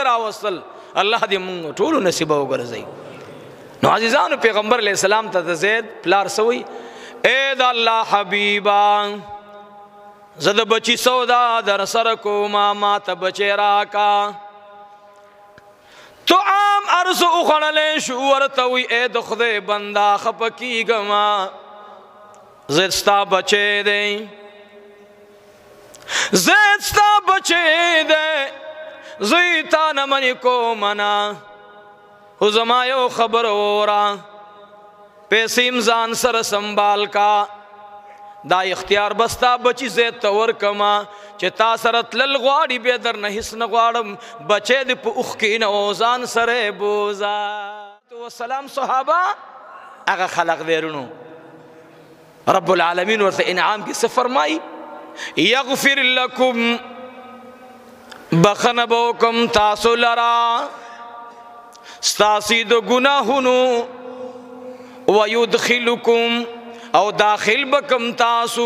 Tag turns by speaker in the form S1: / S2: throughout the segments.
S1: راوصل الله دې مونږ ټول نصیب وګرځي. نو عزیزانو پیغمبر علیہ السلام ته زید پلار سوی اے د الله حبیبا زد بچی سودا در سر کوما ما ته بچی راکا تو عام ارز اخړلې شو ورته وی اے د خدای بندا خپکیګما زید ستا بچی دی زید ستا بچی دی زیتا نمانی کو منا خو زما یو خبر اورا پیسیم ځان سره سنبال کا دا اختیار بستا بچی زید تور کما چې تا سره تلل غواړي به در نه هیڅ نه غواړم بچی دې په اوښ کې نه ځان سره بوزا. والسلام صحابه هغه خلق دیرونو رب العالمین ورته انعام کې څه فرمایي یغفر لکم بخنه بوکم تاسو لرا ستاسی دو گناهونو ویدخلکم او داخل بکم تاسو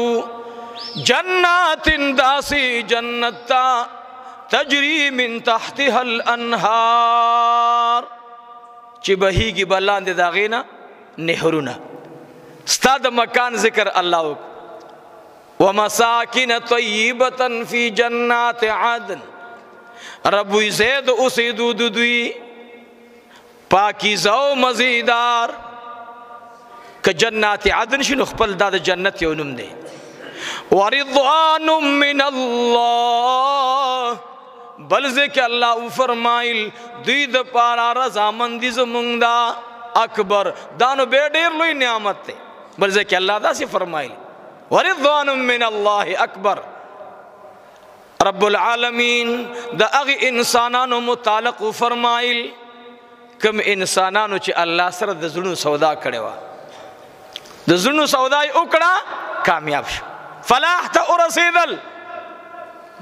S1: جنات داسی جنتا تجری من تحتها الانهار چی بهیگی بلاند داغینا نهرونا استاد مکان ذکر اللہ ومساکن طیبتا فی جنات عدن ربوی زید اسیدو دوی پاکیزو مزیدار که جنات عدن شنو خپل دا جنت یو نوم دی ورضوان من الله بل ذکر الله فرمایل دوی د پارا رضامندی زمونږ دا اکبر دانو به ډیر لوی نعمت دی بل ذکر الله دا سی فرمایل ورضوان من الله اکبر. رب العالمین دا اغی انسانانو متعلق فرمایل کم انسانانو چې الله سره د زړونو سودا کړي وا د زړونو سودا یې وکړه کامیاب شو فلاح ته ورسېدل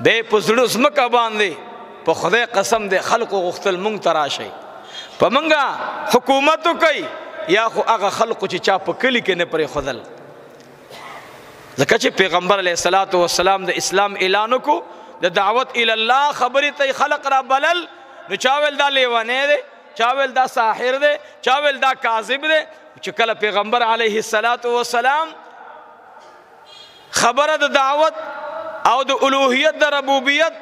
S1: دی په زړه ځمکه باندې په خدای قسم دی خلقو غوښتل مونږ ته راشئ په مونږه حکومت وکئ یا خو هغه خلقو چې چا په کلي کې نه پرېښودل ځکه چې پیغمبر علیه الصلاة والسلام د اسلام اعلان وکړو د دعوت الی الله خبرې ته خلق را بلل نو چا ویل دا لیونی دی چا ویل دا ساحر دی چا ویل دا کاذب دی چې کله پیغمبر علیه الصلاة والسلام خبره د دعوت او د الوهیت د ربوبیت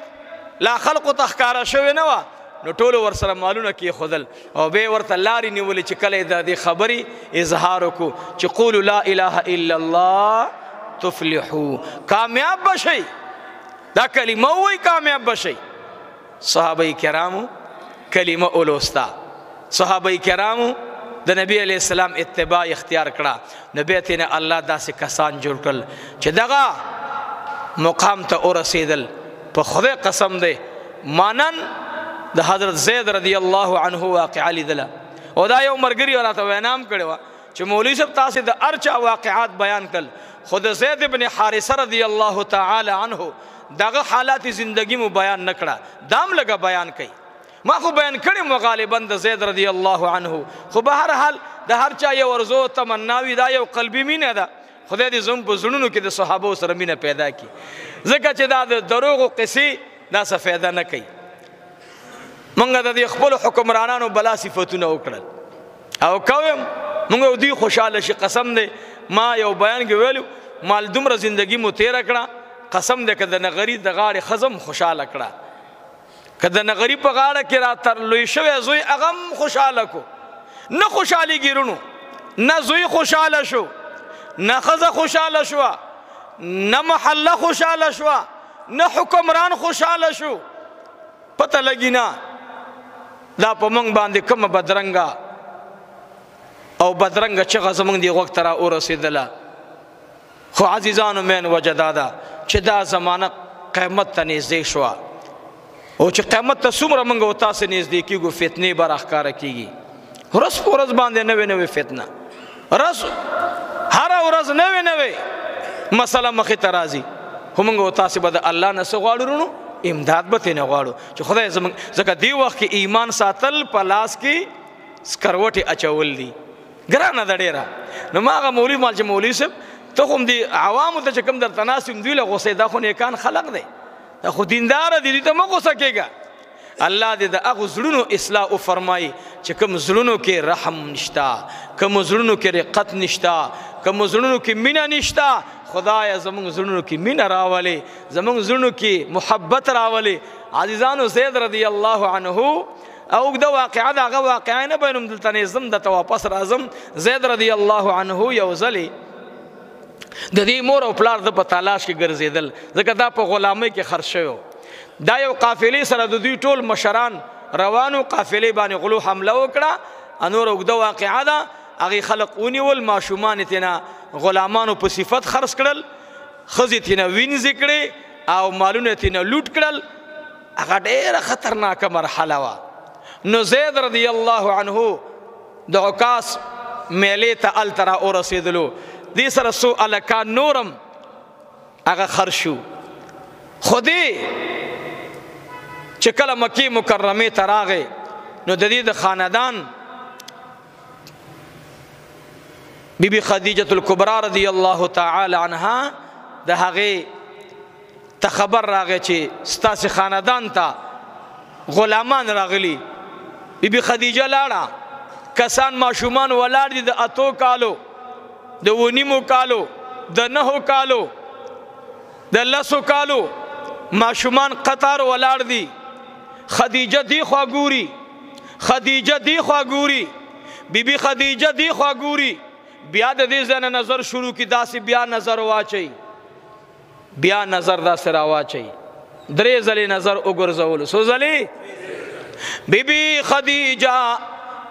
S1: لا خلقو ته ښکاره شوې نه وه نو ټولو ورسره مالونه کېښودل او بیا ورته لارې نیولې چې کله د دې خبرې اظهار وکړو چې قولو لا اله الا الله تفلحو کامیاب بشئ دا کلمه وی کامیاب بشئ. صحابه کرامو کلمه اولوستا صحابه کرامو د نبی علیہ السلام اتباع اختیار کړه نبی ته نه الله داسې کسان جوړ کړل چې دغه مقام ته ورسېدل په خدای قسم دی مانن د حضرت زید رضی الله عنه واقعه لیدله او دا یو مرګري راته وینام کړی وه چې مولوي صاحب تاسې د ارچا واقعات بیان کړل خود زید ابن حارثه رضی الله تعالی عنه دغه حالات زندگی مو بیان نکړه دام لگا بیان کړي ما خو بیان کړی مو غالبا د زید رضی الله عنه خو به هر حال د هر چا یو ورزو تمناوي دا یو قلبي مینه ده خدای دې زم په زړونو کې د صحابه سره مینه پیدا کړي ځکه چې دا د دروغ قصې دا څه فایده نه کوي. مونږ د دې خپل حکمرانانو بلا صفاتونه وکړل او کوم مونږ دوی خوشاله شي قسم دی ما یو بیان کې ویلو مال دومره زندگی مو تیر کړه قسم دې که د نغري د غاړې خزم خوشاله کړه که د نغري په غاړه کې را تر لوی شوی زوی هغه هم خوشاله کو نه خوشحالېږي رونو نه زوی خوشاله شو نه ښځه خوشاله شوه نه محله خوشاله شوه نه حکمران خوشاله شو پته لګي نه دا په موږ باندې کومه بدرنګه او بدرنګه چغه زمونږ دې غوږ ته را ورسېدله خو عزیزانو مین وجه دا ده چې دا زمانه قیامت ته نږدې شوه او چې قیامت ته څومره موږ او تاسې نږدې کېږو فتنې به راښکاره کېږي ورځ په ورځ باندې نوې نوې فتنه هره ورځ نوې نوې مسله مخې ته راځي خو موږ او تاسې به د الله نه څه غواړو وروڼو امداد به ترې نه غواړو چې خدای زموږ ځکه دې وخت کې ایمان ساتل په لاس کې سکروټې اچول دي ګرانه ده ډېره. نو ما هغه مولوي مال چې مولوي صاحب ته خو هم دې عوامو ته چې کوم درته ناست یم دوی له غوسې دا خو نیکان خلق دی دا خو دینداره دي دوی ته مه غوسه کېږه الله دې د هغو زړونو اصلاح وفرمایي چې کوم زړونو کې رحم نشتا، کوم زړونو کې رقت نشتا، کوم زړونو کې مینه نشتا. خدایا زمونږ زړونو کې مینه راولې، زمونږ زړونو کې محبت راولې. عزیزانو زید رضی الله عنه او د واقعه د هغه واقعه نه بینم دلته نظم د واپس راځم. زید رضی الله عنه یو ځلې د دې مور او پلار د په تلاش کې ګرځېدل، ځکه دا په غلامۍ کې خرڅ شوی. دا یو قافلې سره د دوی ټول مشران روانو، قافلې باندې غلو حمله وکړه. انور اوږده واقعه ده، هغې خلق ونیول، ماشومان یې تېنه غلامانو په صفت خرڅ کړل، ښځې تېنه وینځې کړې او مالونه یې تېنه لوټ کړل. هغه ډېره خطرناکه مرحله وه. نو زید رضی الله عنه د عکاس میلې ته هلته را ورسېدلو. دې سره څو هلکان نورم هغه خر شو. خو دې چې کله مکې مکرمې ته راغی نو د دې د خاندان بیبي خدیجة الکبرا رضی الله تعالی عنها د هغې ته خبر راغی چې ستاسې خاندان ته غلامان راغلي. بیبي خدیجه لاړه، کسان ماشومان ولاړ دي د 8 کالو، د 9 کالو، د 9 کالو، د 10 کالو ماشومان قطار ولاړ دي. خدیجه دی خوا ګوري، خدیجه دی خوا ګوري، بیبي خدیجه دی خوا ګوري. بیا د دې ځای نه نظر شروع کی، داسې بیا نظر واچي، بیا نظر داسې راواچي. 3 ځلې نظر وګرځولو. څو ځلې؟ بیبي خدیجه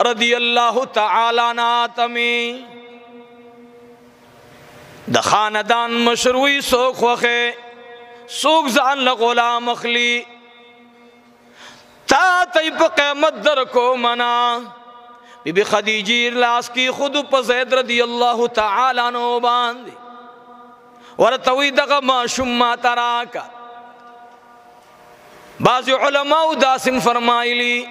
S1: رضی الله تعالی عنها تمی د خاندان مشروعی څوک خوښې، څوک ځان له غلام اخلي، تا ته په قیامت در کومنا. بیبي خدیجه لاس کی خود په زید رضی الله تعالی عنہ باندې ورته وی دغه ماشوم ما تراکا. بعض علماء داسن فرمایلی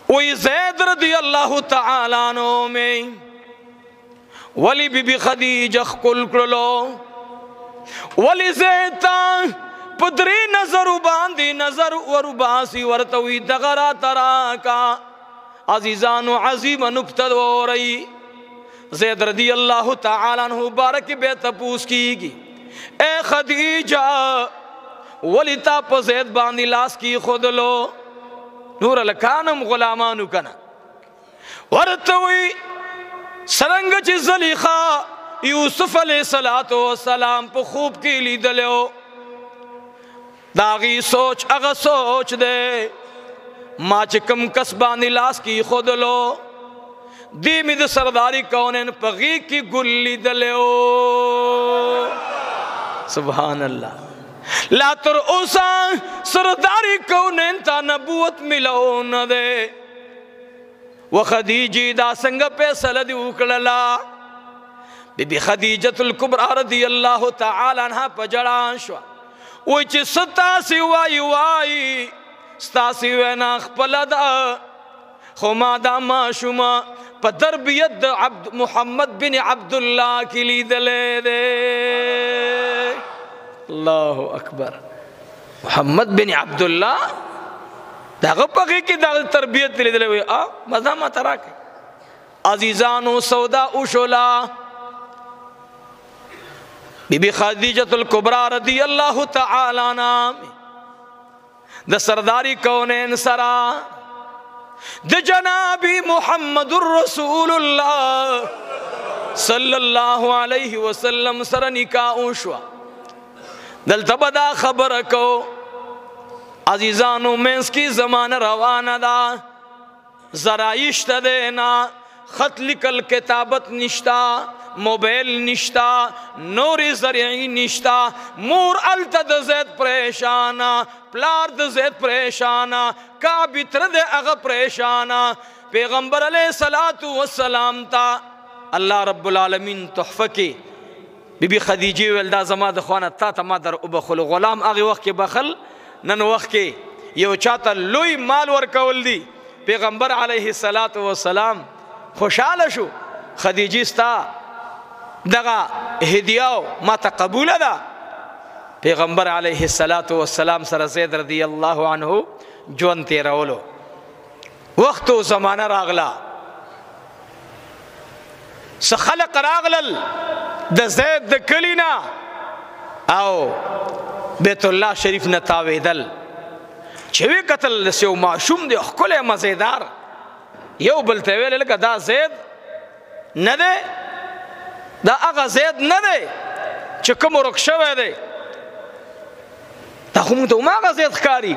S1: وی زید رضی اللہ تعالی عنہ میں ولی بیبی خدیجہ خکل کرلو، ولی زیدتا پدری نظر باندی نظر ورباسی ورتوی دغرا تراکا. عزیزانو عظیم نکتد ہو رہی. زید رضی اللہ تعالی عنہ بارک بے تپوس کی گی، اے خدیجہ ولی تا پا زید باندی لاس کی خود لو. نور لکانم غلامانو کنا ورتوی سرنگ چی زلیخا یوسف علیہ السلام پا خوب کی لی دلیو. داغی سوچ اغا سوچ دے، ما چکم کسبانی لاس کی خود لو. دی میں دا سرداری کونین پغی کی گلی دلیو. سبحان اللہ. لا تر اوسا سرداری کونین تا نبوت ملو نہ دے. و خدیجی دا سنگ پیسل دی اکڑلا. بی بی خدیجة الکبرى رضی اللہ تعالی عنہ پجڑان شوا. وچ ستاسی وائی وائی ستاسی وینا خپل دا خما دا ما شما پا تربیت محمد بن عبداللہ کی لی دلے دے. اللہ اکبر. محمد بن عبداللہ دا غپاقی کی دا تربیت لی دلے ہوئے مزا ما تراکے. عزیزانو سودا اوشولا بی بی خدیجة الکبرى رضی اللہ تعالی عنہ دا سرداری کونین سرا دا جنابی محمد الرسول اللہ صلی اللہ علیہ وسلم سر نکاح شوا. دلتا بدا خبر کو عزیزانو میں اس کی زمان روانہ دا ذرائشت دینا، خط لکل کتابت نشتا، موبیل نشتا، نور زرعی نشتا. مور علت د زید پریشانا، پلار د زید پریشانا، کابتر د اغا پریشانا. پیغمبر علیہ السلام تا اللہ رب العالمین تحفہ کی بی بی خدیجی ولدا زما د خوانا تا تا ما در ابخل غلام آغی وقت کے بخل نن وقت کے یو چاہتا لوی مال ورکول دی. پیغمبر علیہ السلام خوشحال شو. خدیجی ستا دغا ہدیاو ما تا قبول دا. پیغمبر علیہ السلام سر زید رضی اللہ عنہ ژوند تیرولو. وخت او زمانه راغله، څه خلق راغلل د زید د کلي نه او بیت الله شریف نه تاوېدل، چې وی قتل سیو معشوم دی ښکلی مزیدار، یو بل ته ویل لکه دا زید نه دی، دا هغه زید نه دی چې کوم ورک شوی دی، دا خو موږ ته هماغه زید ښکاري.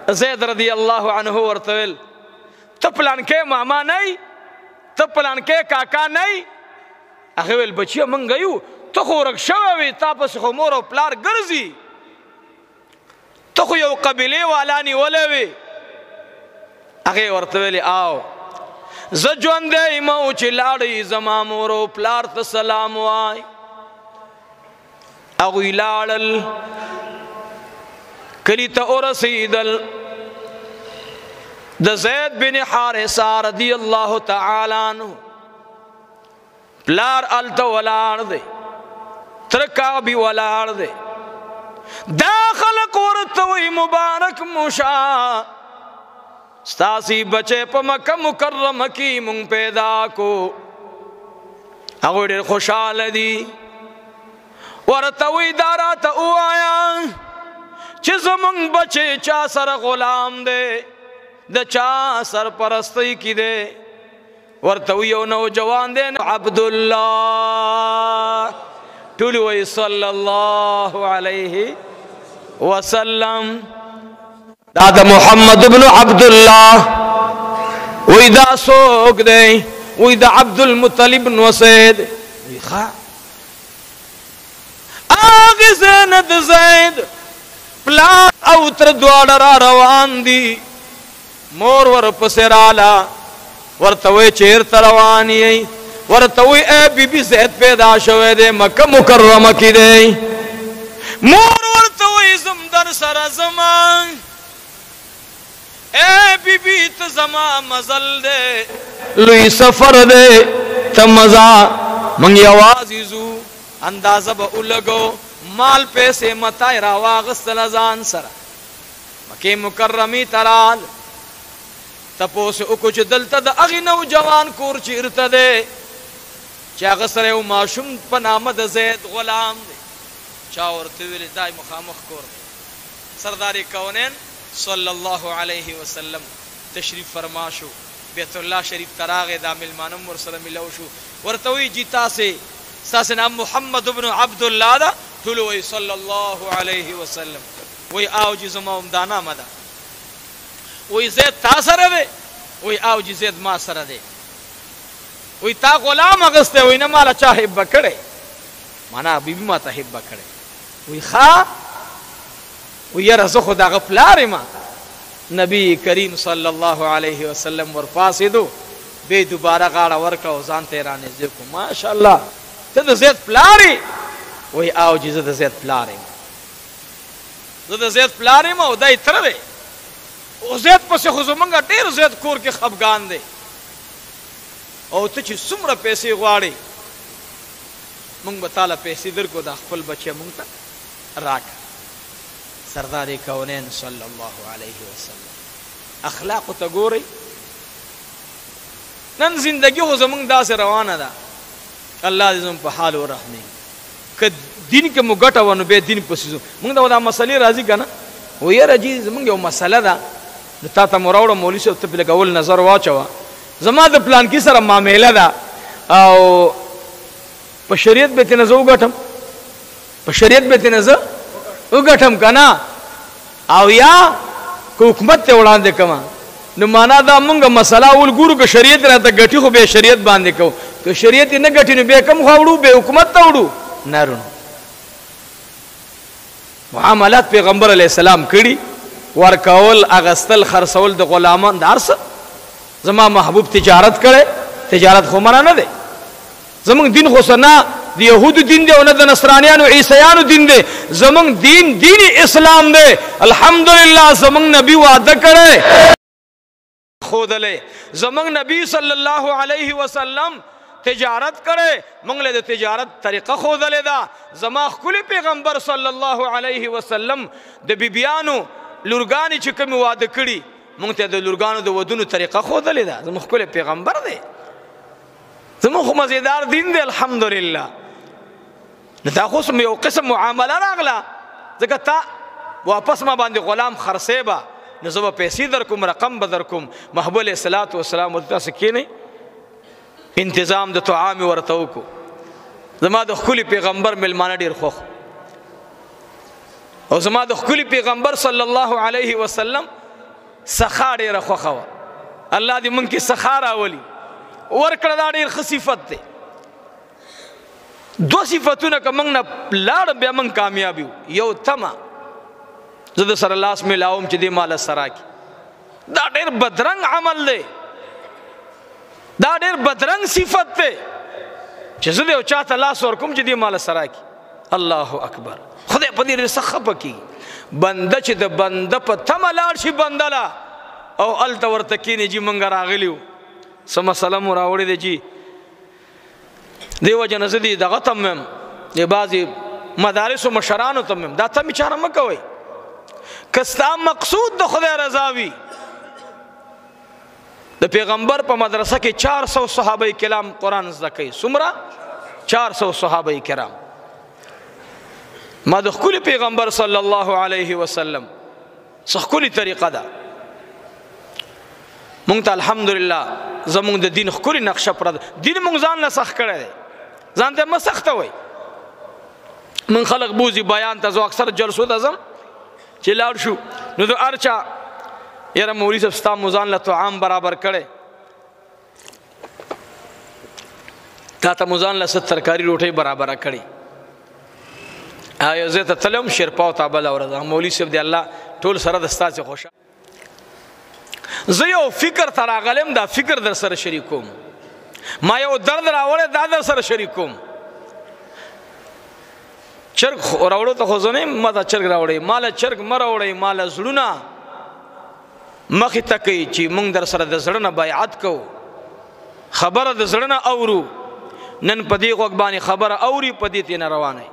S1: زید رضی الله عنه ورته ویل ته پلانکې ماما نه یې، ته پلانکې کاکا نه یې؟ هغه ویل بچیه موږ یو، ته خو ورک شوی وې، تا پسې خو مور او پلار ګرځي، ته خو یو قبیلې والا نیولی وې. هغې ورته ویلې آو زه ژوندی یم او چې لاړئ زما مور او پلار ته سلام وای. هغوی لاړل، کلي ته ورسېدل. د زید بن حارثه رضی الله تعالی عنه پلار هلته ولاړ دی، تره کعبې ولاړ دی. دا خلق ورته وایي مبارک موشه، ستاسې بچی په مکه مکرمه کې مونږ پیدا کو. هغوی ډېر خوشحاله دي. ورته وایي دا راته ووایه چې زمونږ بچی چا سره غلام دی، د چا سرپرستی کې دی؟ ورته وایي یو نوجوان دی عبدالله. ټول وایي صلی الله علیه وسلم. دا د محمد ابن عبدالله. وی دا څوک دی؟ وی د عبدالمطلب بن وسید. وی ښه هغې ځای نه د زید پلار او تره دواړه را روان دي. مور ورپسې راله، ورته وی چېرته روان یې؟ ورته وی ای بیبي زید پیدا شوی دی، مکه مکرمه کې دی. مور ورته وی زم در سره زما، اے بیبي ته زما مزل دی، لوی سفر دی، ته مزه موږ یوازې ځو، اندازه به ولګو، مال پیسې متای راواغستله ځان سره. مکې مکرمې ته رال، تپوس وکړو چې دلته د هغې نوجوان کور چېرته دی چې هغه سره یو ماشوم په نامه د زید غلام دی. چا ورته ویلې دا مخامخ کور دی. سردار کونین صلی الله علیه وسلم تشریف فرما شو، بیت الله شریف ته راغی، دا میلمانه هم ورسره ملو شو. ورته وایي جی ستاسې نام محمد ابن عبدالله ده؟ ټولو وایي صلی الله علیه وسلم. وایي آو جی زما هم دا نامه ده. وی زید تا سره دی؟ وی آو جی زید ما سره دی. وی تا غلام اغستی؟ وی نه مالا چا حبه کړی، مانا بیبي ما ته حبه کړی. وی ښه. وی یاره زه خو د هغه پلار یم. نبی کریم صلی الله علیه وسلم ورپاڅېدو، بیا دوباره غاړه ورکړه او ځان ته یې رانږدې کړو. ماشاءالله ته د زید پلار یې؟ وی آو جی زه د زید پلار یم، زه د زید پلار یم او دا یې تره دی. او زید پسې خو زمونږ ډېر زید کور کې خفګان دی، او ته چې څومره پیسې غواړې مونږ به تاله پیسې درکړو، دا خپل بچی مونږ ته راکړه. سردار کونین صلی الله علیه وسلم اخلاقو ته ګورئ. نن زندگی خو زمونږ داسې روانه ده، الله دې زموږ په حال ورحمېږي. که دین کې مو ګټه وه نو بیا دین پسې ځو. مونږ ته دا مسلې راځي که نه؟ و یاره جي زمونږ یو مسله ده، نو تا ته مو راوړه مولوي صاحب ته پې لږ اول نظر واچوه. زما د پلانکي سره معامله ده او په شریعت به یې نه زه وګټم، په شریعت به یې نه زه وګټم که نه؟ او یا که حکومت ته وړاندې کړمه، نو معنا دا مونږ مسله اول ګورو، که شریعت راته ګټي خو بیا شریعت باندې کوو، که شریعت یې نه ګټي نو بیا کوم خوا وړو؟ بیا حکومت ته وړو؟ نه رونو. معاملات پیغمبر علیه السلام کړي، ورکول، اغستل، خرڅول د غلامان، د هر څه. زما محبوب تجارت کړی، تجارت خو منع نه دی. زمونږ دین خو څه نه د یهودو دین دی او نه د نصرانیانو عیسیانو دین دی. زمونږ دین اسلام دی. الحمدلله زمونږ نبی وعده کړی ښودلی، زمونږ نبی صلی الله علیه وسلم تجارت کړی، مونږ له د تجارت طریقه ښودلې ده. زما ښکلي پیغمبر صلی الله علیه وسلم د بیبیانو لورګانې چې کوم واده کړي مونږ ته د لورګانو د ودونو طریقه ښودلې ده زموږ ښکلی پیغمبر دی زموږ خو مزیدار دین دی الحمدلله نو دا خو یو قسم معامله راغله ځکه تا واپس ما باندې غلام خرڅې به نو زه به پیسې در کوم رقم به در کوم محبوب علیه الصلاة والسلام ورته تاسې کښېنئ انتظام د طعام ورته وکړو زما د ښکلي پیغمبر میلمانه ډېر خوښ او زما د ښکلي پیغمبر صلی الله علیه وسلم سخا ډېره خوښه وه الله دې موږ کې سخا راولي ورکړه دا ډېر ښه صفت دی دو صفتونه که موږ نه لاړ بیا موږ کامیاب یو یو تمه زه د سره لاس میلاوم چې دې ماله سره کړي دا ډېر بدرنګ عمل دی دا ډېر بدرنګ صفت دی چې زه د یو چا ته لاس ورکوم چې دې ماله سره کړي الله اکبر خدای په دې ډېر سخت خفه کېږي بنده چې د بنده په تمه لاړ شي بنده له او هلته ورته کښېني جي موږ راغلي وو څه مسله مو راوړې دی جي دې وجه نه زه دې دغه ته م یم د بعضې مدارسو مشرانو ته م یم دا تمې چاره مه کوئ که ستا مقصود د خدای رضا وي د پیغمبر په مدرسه کې 400 صحابه کرام قرآن زده کوي څومره 400 صحابه کرام ما د ښکلي پیغمبر صلی الله علیه وسلم څه ښکلې طریقه ده مونږ ته الحمدلله زمونږ د دین ښکلې نقشه پرده دین مونږ ځان نه سخت کړی دی ځان ته مه سخته وئ مونږ خلق بوځي بیان ته زه اکثر جلسو ته ځم چې لاړ شو نو د هر چا یاره مولوي صاحب ستا مو ځان له طعام برابر کړی تا ته مو ځان له څه ترکاري روټۍ برابره کړې زه ته تللی وم شیرپاو ته بله ورځ مولوي صاحب دی الله ټول سره د ستاسې خوشحال زه یو فکر ته راغلی یم دا فکر در سره شریکوم ما یو درد راوړی دا در سره شریکوم چرګ راوړو ته خو زه نه یم ما ته چرګ راوړی ما له چرګ مه راوړئ ما له زړونه مخې ته کوي چې موږ در سره د زړه نه بیعت کوو خبره د زړه نه اورو نن په دې غوږ باندې خبره اوري په دې تېنه روانئ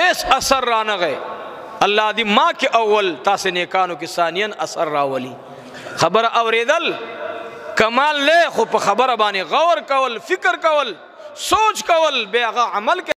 S1: ایس اثر رانغی الله دی ما کې اول تاسې نیکانو کې ثانیاً اثر راولي خبره اورېدل کمال لی خو په خبره باندې غور کول فکر کول سوچ کول بیا هغه عمل